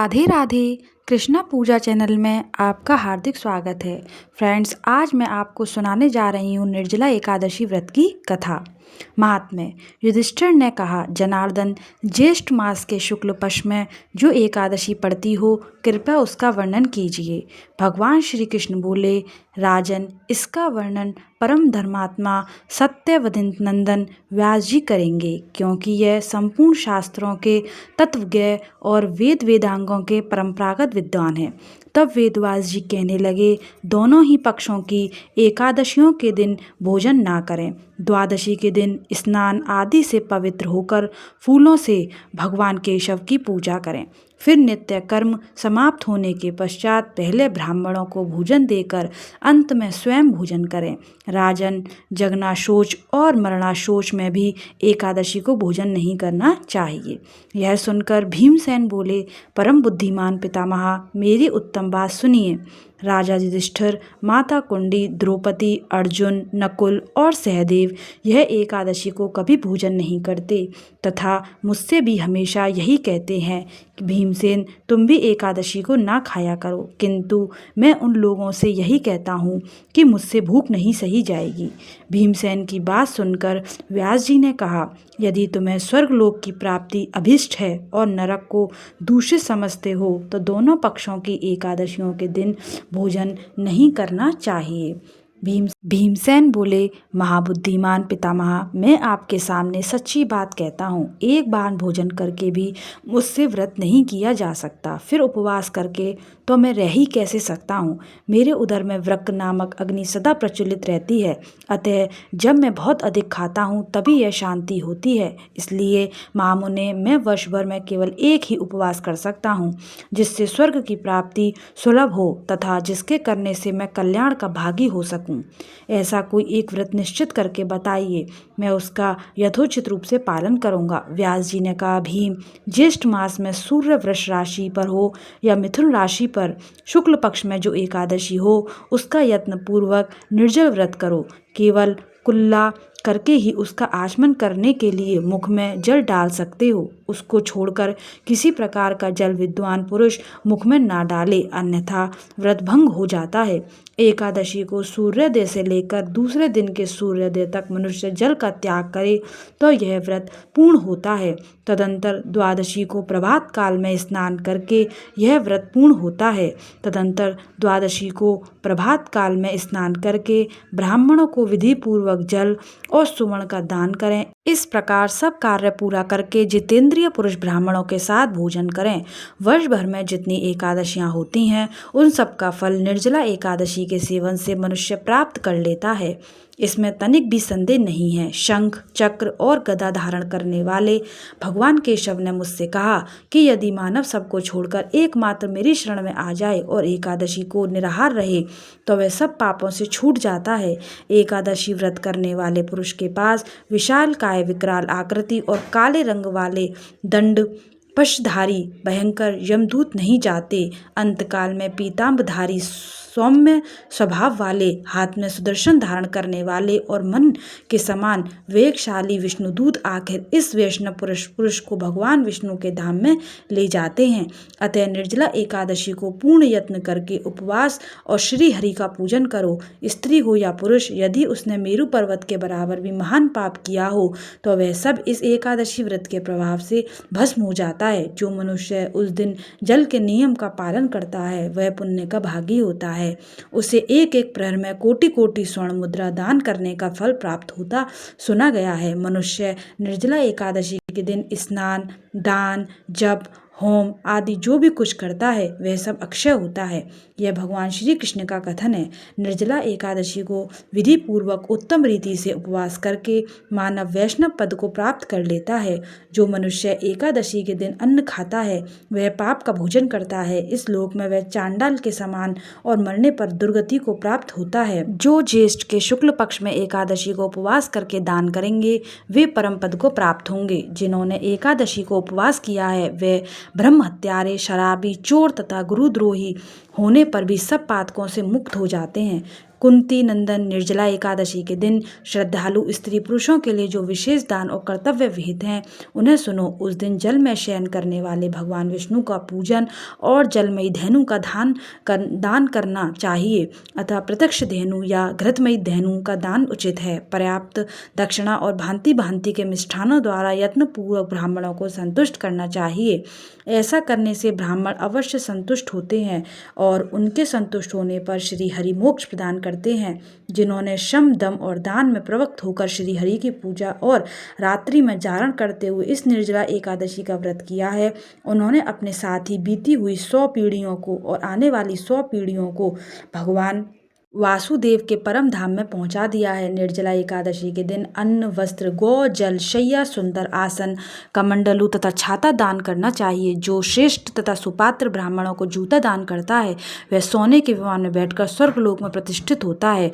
राधे राधे। कृष्णा पूजा channel में आपका हार्दिक स्वागत है। फ्रेंड्स, आज मैं आपको सुनाने जा रही हूँ निर्जला एकादशी व्रत की कथा। महात्म्य। युधिष्ठिर ने कहा, जनार्दन, ज्येष्ठ मास के शुक्ल पक्ष में जो एकादशी पड़ती हो, कृपया उसका वर्णन कीजिए। भगवान श्री कृष्ण बोले, राजन, इसका वर्णन परम धर्मात्मा सत्यवदनंदन व्यास जी करेंगे, क्योंकि यह संपूर्ण शास्त्रों के तत्वज्ञ और वेद वेदांगों के परंपरागत विद्वान हैं। तब वेदव्यास जी कहने लगे, दोनों ही पक्षों की एकादशियों के दिन भोजन ना करें। द्वादशी के दिन स्नान आदि से पवित्र होकर फूलों से भगवान केशव की पूजा करें। फिर नित्य कर्म समाप्त होने के पश्चात पहले ब्राह्मणों को भोजन देकर अंत में स्वयं भोजन करें। राजन, जगनाशोच और मरणाशोच में भी एकादशी को भोजन नहीं करना चाहिए। यह सुनकर भीमसेन बोले, परम बुद्धिमान पितामह, मेरी उत्तम बात सुनिए। राजा युधिष्ठिर, माता कुंती, द्रौपदी, अर्जुन, नकुल और सहदेव यह एकादशी को कभी भोजन नहीं करते तथा मुझसे भी हमेशा यही कहते हैं कि भीमसेन, तुम भी एकादशी को ना खाया करो, किंतु मैं उन लोगों से यही कहता हूँ कि मुझसे भूख नहीं सही जाएगी। भीमसेन की बात सुनकर व्यास जी ने कहा, यदि तुम्हें स्वर्गलोक की प्राप्ति अभिष्ट है और नरक को दूषित समझते हो तो दोनों पक्षों की एकादशियों के दिन भोजन नहीं करना चाहिए। भीमसेन बोले, महाबुद्धिमान पितामह, मैं आपके सामने सच्ची बात कहता हूँ, एक बार भोजन करके भी मुझसे व्रत नहीं किया जा सकता, फिर उपवास करके तो मैं रह ही कैसे सकता हूँ। मेरे उदर में वृक्क नामक अग्नि सदा प्रज्वलित रहती है, अतः जब मैं बहुत अधिक खाता हूँ तभी यह शांति होती है। इसलिए महामुने, मैं वर्ष भर में केवल एक ही उपवास कर सकता हूँ, जिससे स्वर्ग की प्राप्ति सुलभ हो तथा जिसके करने से मैं कल्याण का भागी हो सकूं। ऐसा कोई एक व्रत निश्चित करके बताइए, मैं उसका यथोचित रूप से पालन करूंगा। व्यास जी ने कहा, भीम, ज्येष्ठ मास में सूर्य वृष राशि पर हो या मिथुन राशि पर शुक्ल पक्ष में जो एकादशी हो, उसका यत्न पूर्वक निर्जल व्रत करो। केवल कुल्ला करके ही उसका आचमन करने के लिए मुख में जल डाल सकते हो। उसको छोड़कर किसी प्रकार का जल विद्वान पुरुष मुख में ना डाले, अन्यथा व्रत भंग हो जाता है। एकादशी को सूर्योदय से लेकर दूसरे दिन के सूर्योदय तक मनुष्य जल का त्याग करे तो यह व्रत पूर्ण होता है। तदंतर द्वादशी को प्रभात काल में स्नान करके यह व्रत पूर्ण होता है। तदंतर द्वादशी को प्रभात काल में स्नान करके ब्राह्मणों को विधि पूर्वक जल और सुवर्ण का दान करें। इस प्रकार सब कार्य पूरा करके जितेंद्रिय पुरुष ब्राह्मणों के साथ भोजन करें। वर्ष भर में जितनी एकादशियां होती हैं, उन सब का फल निर्जला एकादशी के सेवन से मनुष्य प्राप्त कर लेता है, इसमें तनिक भी संदेह नहीं है। शंख, चक्र और गदा धारण करने वाले भगवान केशव ने मुझसे कहा कि यदि मानव सबको छोड़कर एकमात्र मेरी शरण में आ जाए और एकादशी को निराहार रहे तो वह सब पापों से छूट जाता है। एकादशी व्रत करने वाले पुरुष के पास विशाल काय, विकराल आकृति और काले रंग वाले दंड पशधारी भयंकर यमदूत नहीं जाते। अंतकाल में पीताम्बरधारी सौम्य स्वभाव वाले, हाथ में सुदर्शन धारण करने वाले और मन के समान वेगशाली विष्णुदूत आखिर इस वैष्णव पुरुष को भगवान विष्णु के धाम में ले जाते हैं। अतः निर्जला एकादशी को पूर्ण यत्न करके उपवास और श्री हरि का पूजन करो। स्त्री हो या पुरुष, यदि उसने मेरु पर्वत के बराबर भी महान पाप किया हो तो वह सब इस एकादशी व्रत के प्रभाव से भस्म हो जाता है। जो मनुष्य उस दिन जल के नियम का पालन करता है वह पुण्य का भागी होता है। उसे एक एक प्रहर में कोटि कोटि स्वर्ण मुद्रा दान करने का फल प्राप्त होता सुना गया है। मनुष्य निर्जला एकादशी के दिन स्नान, दान, जप, होम आदि जो भी कुछ करता है वह सब अक्षय होता है। यह भगवान श्री कृष्ण का कथन है। निर्जला एकादशी को विधि पूर्वक उत्तम रीति से उपवास करके मानव वैष्णव पद को प्राप्त कर लेता है। जो मनुष्य एकादशी के दिन अन्न खाता है वह पाप का भोजन करता है। इस लोक में वह चांडाल के समान और मरने पर दुर्गति को प्राप्त होता है। जो ज्येष्ठ के शुक्ल पक्ष में एकादशी को उपवास करके दान करेंगे वे परम पद को प्राप्त होंगे। जिन्होंने एकादशी को उपवास किया है वे ब्रह्म हत्यारे, शराबी, चोर तथा गुरुद्रोही होने पर भी सब पातकों से मुक्त हो जाते हैं। कुंती नंदन निर्जला एकादशी के दिन श्रद्धालु स्त्री पुरुषों के लिए जो विशेष दान और कर्तव्य विहित हैं उन्हें सुनो। उस दिन जल में शयन करने वाले भगवान विष्णु का पूजन और जलमयी धेनु का दान करना चाहिए, अतः प्रत्यक्ष धेनु या घृतमयी धेनु का दान उचित है। पर्याप्त दक्षिणा और भांति भांति के मिष्ठानों द्वारा यत्नपूर्वक ब्राह्मणों को संतुष्ट करना चाहिए। ऐसा करने से ब्राह्मण अवश्य संतुष्ट होते हैं और उनके संतुष्ट होने पर श्री हरि मोक्ष प्रदान करते हैं। जिन्होंने शम दम और दान में प्रवृत्त होकर श्री हरि की पूजा और रात्रि में जागरण करते हुए इस निर्जला एकादशी का व्रत किया है, उन्होंने अपने साथ ही बीती हुई 100 पीढ़ियों को और आने वाली 100 पीढ़ियों को भगवान वासुदेव के परम धाम में पहुंचा दिया है। निर्जला एकादशी के दिन अन्न, वस्त्र, गौ, जल, शैया, सुंदर आसन, कमंडलू तथा छाता दान करना चाहिए। जो श्रेष्ठ तथा सुपात्र ब्राह्मणों को जूता दान करता है वह सोने के विमान में बैठकर स्वर्गलोक में प्रतिष्ठित होता है।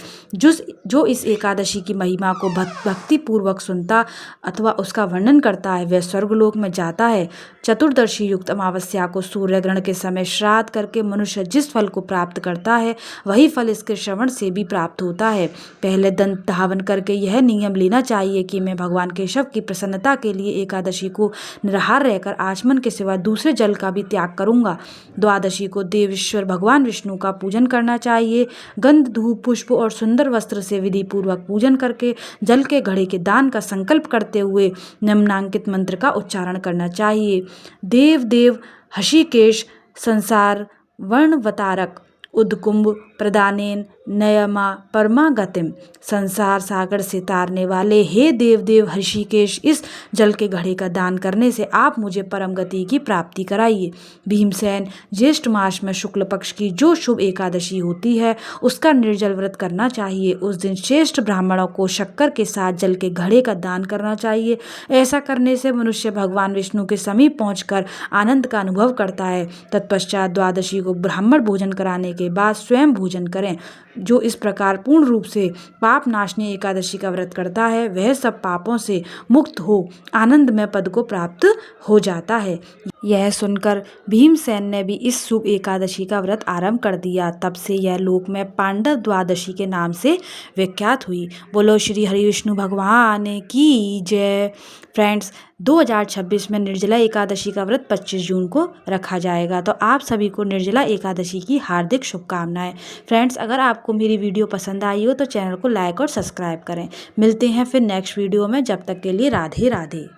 जो इस एकादशी की महिमा को भक्ति पूर्वक सुनता अथवा उसका वर्णन करता है वह स्वर्गलोक में जाता है। चतुर्दशी युक्त अमावस्या को सूर्य ग्रहण के समय श्राद्ध करके मनुष्य जिस फल को प्राप्त करता है वही फल इसके श्रवण से भी प्राप्त होता है। पहले दंत धावन करके यह नियम लेना चाहिए कि मैं भगवान केशव की प्रसन्नता के लिए एकादशी को निराहार रहकर आचमन के सिवा दूसरे जल का भी त्याग करूंगा। द्वादशी को देवेश्वर भगवान विष्णु का पूजन करना चाहिए। गंध, धूप, पुष्प और सुंदर वस्त्र से विधि पूर्वक पूजन करके जल के घड़े के दान का संकल्प करते हुए निम्नांकित मंत्र का उच्चारण करना चाहिए। देव देव हषिकेश संसार वर्णवतारक उद्कुंभ प्रदानेन नयमा परमागतिम, संसार सागर से तारने वाले हे देव देव हृषिकेश, इस जल के घड़े का दान करने से आप मुझे परम गति की प्राप्ति कराइए। भीमसेन, ज्येष्ठ मास में शुक्ल पक्ष की जो शुभ एकादशी होती है उसका निर्जल व्रत करना चाहिए। उस दिन श्रेष्ठ ब्राह्मणों को शक्कर के साथ जल के घड़े का दान करना चाहिए। ऐसा करने से मनुष्य भगवान विष्णु के समीप पहुंचकर आनंद का अनुभव करता है। तत्पश्चात द्वादशी को ब्राह्मण भोजन कराने के बाद स्वयं भोजन करें। जो इस प्रकार पूर्ण रूप से पाप नाशनी एकादशी का व्रत करता है वह सब पापों से मुक्त हो आनंदमय पद को प्राप्त हो जाता है। यह सुनकर भीमसेन ने भी इस शुभ एकादशी का व्रत आरंभ कर दिया। तब से यह लोक में पांडव द्वादशी के नाम से विख्यात हुई। बोलो श्री हरि विष्णु भगवान की जय। फ्रेंड्स, 2026 में निर्जला एकादशी का व्रत 25 जून को रखा जाएगा, तो आप सभी को निर्जला एकादशी की हार्दिक शुभकामनाएं। फ्रेंड्स, अगर आपको मेरी वीडियो पसंद आई हो तो चैनल को लाइक और सब्सक्राइब करें। मिलते हैं फिर नेक्स्ट वीडियो में, जब तक के लिए राधे राधे।